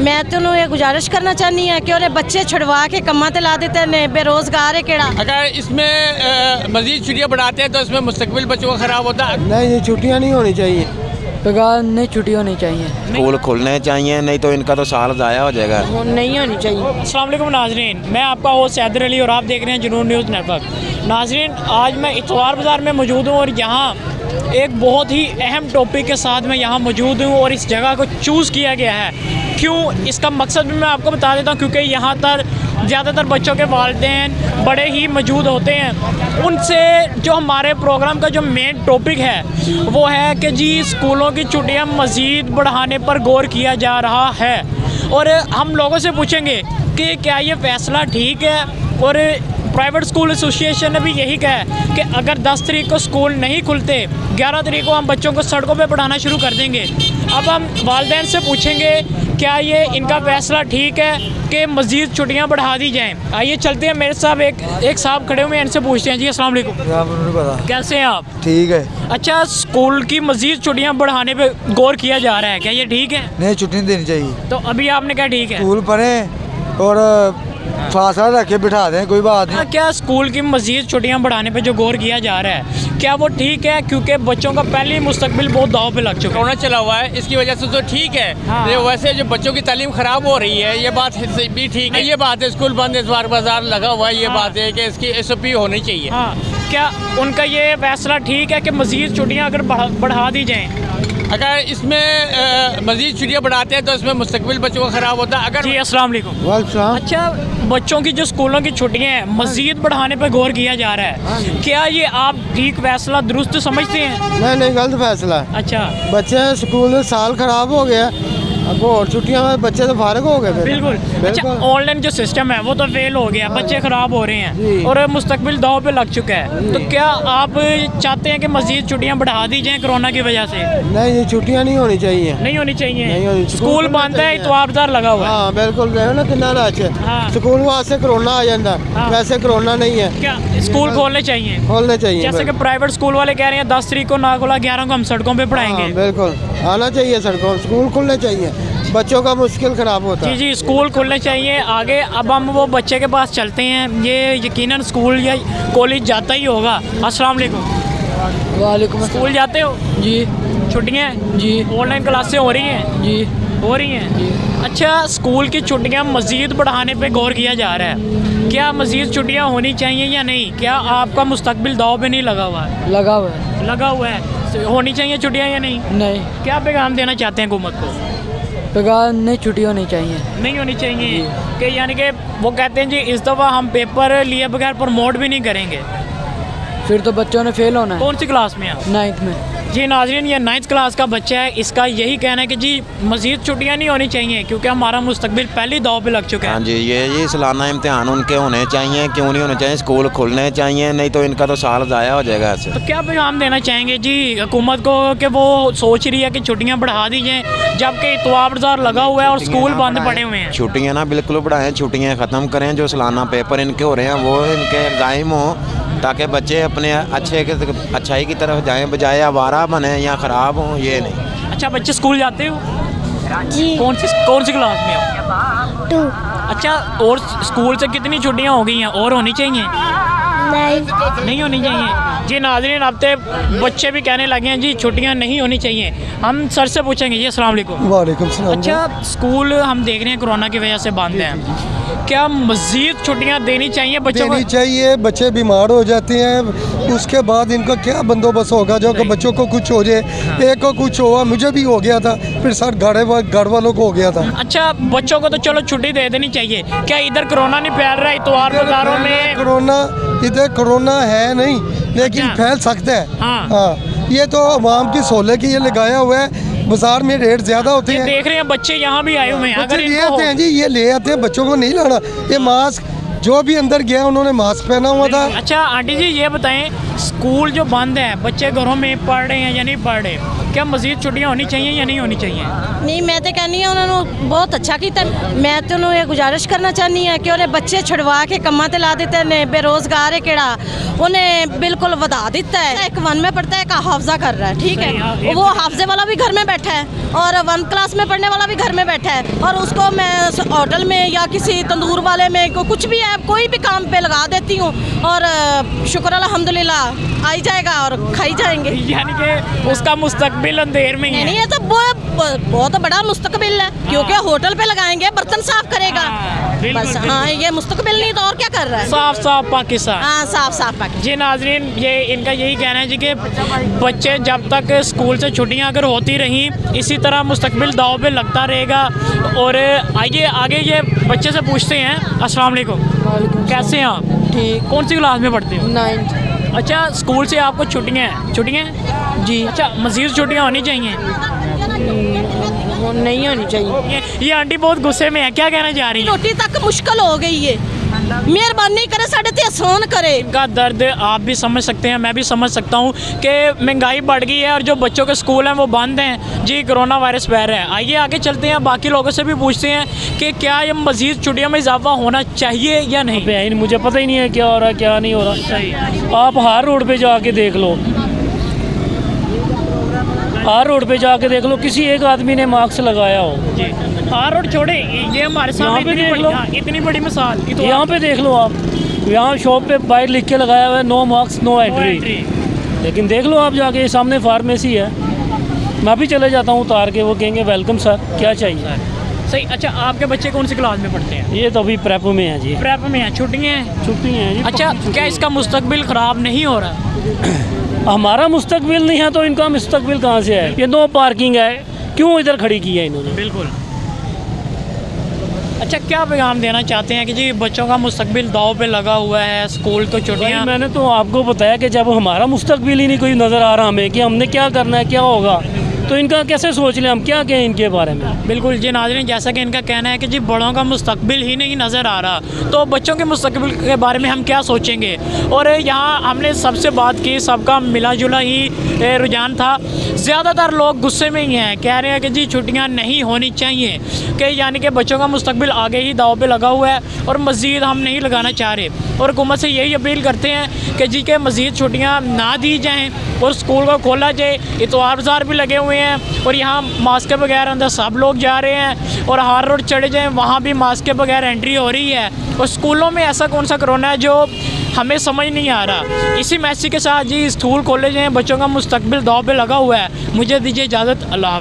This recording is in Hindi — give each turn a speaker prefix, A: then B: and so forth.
A: मैं तो उन्होंने ये गुजारिश करना चाहनी है कि उन्हें बच्चे छुड़वा के कम्मा ते ला देते हैं, बेरोजगार है केड़ा।
B: अगर इसमें मजीद छुट्टियाँ बढ़ाते हैं तो इसमें मुस्तकबिल बच्चों का ख़राब होता है।
C: नहीं, ये छुट्टियाँ नहीं होनी चाहिए,
D: नहीं छुट्टी होनी चाहिए,
E: स्कूल खुलने चाहिए, नहीं तो इनका तो साल ज़ाया हो जाएगा।
A: नहीं होनी चाहिए।
F: अस्सलाम वालेकुम नाजरीन, मैं आपका होस्ट हैदर अली और आप देख रहे हैं जुनून न्यूज़ नेटवर्क। नाजरीन, आज मैं इतवार बाज़ार में मौजूद हूँ और यहाँ एक बहुत ही अहम टॉपिक के साथ मैं यहाँ मौजूद हूँ और इस जगह को चूज़ किया गया है। क्यों, इसका मकसद भी मैं आपको बता देता हूँ, क्योंकि यहाँ पर ज़्यादातर बच्चों के वालिदैन बड़े ही मौजूद होते हैं। उनसे जो हमारे प्रोग्राम का जो मेन टॉपिक है वो है कि जी स्कूलों की छुट्टियाँ मज़ीद बढ़ाने पर गौर किया जा रहा है और हम लोगों से पूछेंगे कि क्या ये फ़ैसला ठीक है। और प्राइवेट स्कूल एसोसिएशन ने भी यही कहा है कि अगर 10 तारीख को स्कूल नहीं खुलते, 11 तारीख को हम बच्चों को सड़कों पे पढ़ाना शुरू कर देंगे। अब हम वालिदैन से पूछेंगे क्या ये इनका फ़ैसला ठीक है कि मज़ीद छुट्टियां बढ़ा दी जाएं। आइए चलते हैं, मेरे साथ एक साहब खड़े हुए हैं, इनसे पूछते हैं। जी अस्सलाम वालेकुम, कैसे हैं आप?
C: ठीक है।
F: अच्छा, स्कूल की मज़ीद छुट्टियां बढ़ाने पे गौर किया जा रहा है, क्या ये ठीक है?
C: नहीं, छुट्टी नहीं देनी चाहिए।
F: तो अभी आपने कहा ठीक है,
C: स्कूल पढ़ें और फासला रख के बिठा दें, कोई बात नहीं।
F: क्या स्कूल की मज़ीद छुट्टियां बढ़ाने पे जो गौर किया जा रहा है क्या वो ठीक है? क्योंकि बच्चों का पहले ही मुस्तकबिल बहुत दाव पे लग चुका है।
B: कोरोना चला हुआ है, इसकी वजह से तो ठीक है।
F: हाँ।
B: तो वैसे जो बच्चों की तालीम ख़राब हो रही है, ये बात भी ठीक है। ये बात है स्कूल बंद, इस बार बाजार लगा हुआ है, ये बात है कि इसकी SOP होनी चाहिए।
F: हाँ, क्या उनका ये फैसला ठीक है कि मज़ीद छुट्टियां अगर बढ़ा दी जाएँ?
B: अगर इसमें मजीद छुट्टियाँ बढ़ाते हैं तो इसमें मुस्तकबिल बच्चों का ख़राब होता है। अगर
F: जी अस्सलाम वालेकुम।
C: वालेकुम।
F: अच्छा, बच्चों की जो स्कूलों की छुट्टियां हैं मज़ीद बढ़ाने पर गौर किया जा रहा है, क्या ये आप ठीक फैसला दुरुस्त समझते हैं?
C: नहीं, गलत फैसला है।
F: अच्छा,
C: बच्चे स्कूल में साल खराब हो गया, अब और छुट्टियाँ में बच्चे तो फारिग हो गए।
F: बिल्कुल। अच्छा, ऑनलाइन जो सिस्टम है वो तो फेल हो गया, बच्चे ख़राब हो रहे हैं और मुस्तकबिल दाव पे लग चुका है। तो क्या आप चाहते हैं कि मज़ीद छुट्टियाँ बढ़ा दी जाएँ कोरोना की वजह से?
C: नहीं, ये छुट्टियाँ नहीं होनी चाहिए।
F: नहीं होनी चाहिए।
C: नहीं होनी।
F: स्कूल बंद है, इतवार लगा हुआ है।
C: हाँ बिल्कुल, गए ना कितना रश है।
F: हाँ।
C: स्कूल वास्ते कोरोना आ जाता, वैसे कोरोना नहीं है।
F: क्या स्कूल खोलने चाहिए?
C: खोलने चाहिए।
F: जैसे कि प्राइवेट स्कूल वाले कह रहे हैं 10 तारीख को ना खुला, 11 को हम सड़कों पे पढ़ाएंगे।
C: बिल्कुल आना चाहिए सड़कों, स्कूल खुलने चाहिए, बच्चों का मुश्किल ख़राब होता है।
F: जी, स्कूल खुलने चाहिए आगे। अब हम वो बच्चे के पास चलते हैं, ये यकीनन स्कूल या कॉलेज जाता ही होगा। अस्सलाम वालेकुम।
D: वालेकुम।
F: स्कूल जाते हो?
D: जी।
F: छुट्टियाँ?
D: जी।
F: ऑनलाइन क्लासें हो रही हैं?
D: जी
F: हो रही हैं।
D: जी।
F: अच्छा, स्कूल की छुट्टियाँ मज़ीद बढ़ाने पे गौर किया जा रहा है, क्या मज़ीद छुट्टियाँ होनी चाहिए या नहीं? क्या आपका मुस्तकबिल दाव पे नहीं लगा हुआ है?
D: लगा हुआ है।
F: लगा हुआ है। होनी चाहिए छुट्टियाँ या नहीं?
D: नहीं।
F: क्या पैगाम देना चाहते हैं हुकूमत को?
D: नहीं, छुट्टी होनी चाहिए,
F: नहीं होनी चाहिए कि यानी कि वो कहते हैं जी इस दफ़ा हम पेपर लिए बगैर प्रमोट भी नहीं करेंगे।
D: फिर तो बच्चों ने फेल होना है।
F: कौन सी क्लास में आप?
D: 9th में।
F: जी नाज़रीन, ये 9th क्लास का बच्चा है, इसका यही कहना है कि जी मज़ीद छुट्टियाँ नहीं होनी चाहिए क्योंकि हमारा मुस्तकबिल पहले ही दाव पे लग चुका है।
E: हाँ जी, ये सालाना इम्तिहान उनके होने चाहिए, क्यों नहीं होने चाहिए? स्कूल खुलने चाहिए, नहीं तो इनका तो साल ज़ाया हो जाएगा ऐसे।
F: तो क्या पैगाम देना चाहेंगे जी हुकूमत को कि वो सोच रही है कि छुट्टियाँ बढ़ा दी जाएँ, जबकि इतवार बाज़ार लगा हुआ है और स्कूल बंद पड़े हुए हैं?
E: छुट्टियाँ ना बिल्कुल बढ़ाएं, छुट्टियाँ ख़त्म करें, जो सालाना पेपर इनके हो रहे हैं वो इनके कायम हो, ताकि बच्चे अपने अच्छाई की तरफ जाएं, बजाय आवारा बने या ख़राब हों, ये नहीं।
F: अच्छा, बच्चे स्कूल जाते हो?
A: जी।
F: कौन सी क्लास में हो?
A: 2।
F: अच्छा, और स्कूल से कितनी छुट्टियाँ हो गई हैं और होनी चाहिए? नहीं होनी चाहिए। जी नाज़रीन, अब तो बच्चे भी कहने लगे हैं जी छुट्टियां नहीं होनी चाहिए। हम सर से पूछेंगे। जी अस्सलाम वालेकुम।
C: वालेकुम सलाम।
F: अच्छा, स्कूल हम देख रहे हैं कोरोना की वजह से बंद हैं, क्या मज़ीद छुट्टियां देनी चाहिए बच्चों को?
C: देनी चाहिए, बच्चे बीमार हो जाते हैं, उसके बाद इनका क्या बंदोबस्त होगा? जो कि बच्चों को कुछ हो जाए, एक को कुछ हुआ, मुझे भी हो गया था, फिर सर घर वालों को हो गया था।
F: अच्छा, बच्चों को तो चलो छुट्टी दे देनी चाहिए, क्या इधर कोरोना नहीं फैल रहा है इतवार बाज़ारों में?
C: कोरोना इधर कोरोना है नहीं, लेकिन फैल सकता है। हाँ, ये तो अवाम की सहूलत के लिए लगाया हुआ है, बाजार में रेट ज़्यादा होते हैं।
F: देख रहे हैं बच्चे यहाँ भी आए हुए हैं, अगर
C: ले आते हैं जी, ये ले आते हैं, बच्चों को नहीं लाना। ये मास्क, जो भी अंदर गया उन्होंने मास्क पहना हुआ था।
F: अच्छा आंटी जी, ये बताएं, स्कूल जो बंद है, बच्चे घरों में पढ़ रहे हैं या नहीं पढ़ रहे? क्या मज़ीद छुट्टियाँ होनी चाहिए या नहीं होनी चाहिए?
A: नहीं मैं तो कहनी हाँ उन्होंने बहुत अच्छा किया। मैं तो उन्होंने गुजारिश करना चाहनी हाँ कि उन्हें बच्चे छुड़वा के कम्मा ते ला देते ने, बेरोजगार है केड़ा उन्हें बिल्कुल वधा दिता है। एक 1 में पढ़ता है, एक हाफजा कर रहा है, ठीक है, वो हाफजे वाला भी घर में बैठा है और 1 क्लास में पढ़ने वाला भी घर में बैठा है, और उसको मैं होटल में या किसी तंदूर वाले में कुछ भी है, कोई भी काम पे लगा देती हूँ और शुक्र अल्हम्दुलिल्लाह आई जाएगा और खाई जाएंगे।
F: यानी कि उसका मुस्तकबिल अंधेर में ही है।
A: नहीं, ये तो बहुत बड़ा मुस्तकबिल है, क्योंकि होटल पे लगाएंगे, बर्तन साफ करेगा, बस। हाँ, ये मुस्तकबिल नहीं तो और क्या कर रहा है?
F: साफ साफ पाकिस्तान।
A: हाँ, साफ साफ पाकिस्तान।
F: जी नाजरीन, ये इनका यही कहना है जी कि बच्चे जब तक स्कूल से छुट्टियां अगर होती रहीं इसी तरह मुस्तकबिल दाव पे लगता रहेगा। और आइए आगे ये बच्चे से पूछते हैं। अस्सलाम वालेकुम, कैसे हैं आप?
D: ठीक।
F: कौन सी क्लास में पढ़ते हो?
D: 9th।
F: अच्छा, स्कूल से आपको छुट्टियाँ
D: जी।
F: अच्छा, मज़ीद छुट्टियाँ होनी चाहिए?
D: नहीं होनी चाहिए।
F: ये आंटी बहुत गुस्से में है, क्या कहना चाह रही है?
A: रोटी तक मुश्किल हो गई है, मेहरबानी करे साढ़े ते आसान करे।
F: इनका दर्द आप भी समझ सकते हैं, मैं भी समझ सकता हूँ कि महंगाई बढ़ गई है और जो बच्चों के स्कूल हैं वो बंद हैं जी, कोरोना वायरस फैल रहा है। आइए आगे चलते हैं, बाकी लोगों से भी पूछते हैं कि क्या ये मज़ीद छुट्टियों में इजाफा होना चाहिए या नहीं।
G: मुझे पता ही नहीं है क्या हो रहा है क्या नहीं हो रहा।
F: सही।
G: आप हर रोड पे जाके देख लो, हर रोड पे जाके देख लो, किसी एक आदमी ने मास्क लगाया हो।
F: जी हाँ, रोड छोड़े, ये हमारे सामने इतनी बड़ी मिसाल।
G: यहाँ पे देख लो आप, यहाँ शॉप पे बाइक लिख के लगाया हुआ है नो मास्क नो एंट्री। लेकिन देख लो आप जाके, सामने फार्मेसी है, मैं भी चले जाता हूँ उतार के, वो कहेंगे वेलकम सर, क्या चाहिए।
F: सही। अच्छा, आपके बच्चे कौन सी क्लास में पढ़ते हैं?
G: ये तो अभी प्रेप में है जी।
F: प्रेप में है, छुट्टियाँ हैं
G: जी।
F: अच्छा, क्या इसका मुस्तकबिल ख़राब नहीं हो रहा?
G: हमारा मुस्तकबिल नहीं है तो इनका मुस्तकबिल कहाँ से है? ये नो पार्किंग है, क्यों इधर खड़ी की है इन्होंने?
F: बिल्कुल। अच्छा, क्या पैगाम देना चाहते हैं कि जी बच्चों का मुस्तकबिल दाव पे लगा हुआ है, स्कूल को छुट्टियाँ?
G: मैंने तो आपको बताया कि जब हमारा मुस्तकबिल ही नहीं कोई नज़र आ रहा हमें कि हमने क्या करना है, क्या होगा, तो इनका कैसे सोच लें हम, क्या कहें इनके बारे में।
F: बिल्कुल जी नाज़रीन, जैसा कि इनका कहना है कि जी बड़ों का मुस्तकबिल ही नहीं नज़र आ रहा, तो बच्चों के मुस्तकबिल के बारे में हम क्या सोचेंगे। और यहाँ हमने सबसे बात की, सबका मिला जुला ही रुझान था। ज़्यादातर लोग गुस्से में ही हैं, कह रहे हैं कि जी छुट्टियाँ नहीं होनी चाहिए, कि यानी कि बच्चों का मुस्तकबिल आगे ही दाव पे लगा हुआ है और मज़ीद हम नहीं लगाना चाह रहे। और हुकूमत से यही अपील करते हैं कि जी के मज़ीद छुट्टियाँ ना दी जाएँ और स्कूल को खोला जाए। इतवार बाज़ार भी लगे हुए हैं और यहाँ मास्क के बगैर अंदर सब लोग जा रहे हैं, और हर रोड चढ़े जाएँ वहाँ भी मास्क के बगैर एंट्री हो रही है। और स्कूलों में ऐसा कौन सा कोरोना है जो हमें समझ नहीं आ रहा। इसी मैसेज के साथ जी स्कूल खोले जाएँ, बच्चों का मुस्तकबिल दाव पे लगा हुआ है। मुझे दीजिए इजाज़त, अल्लाह।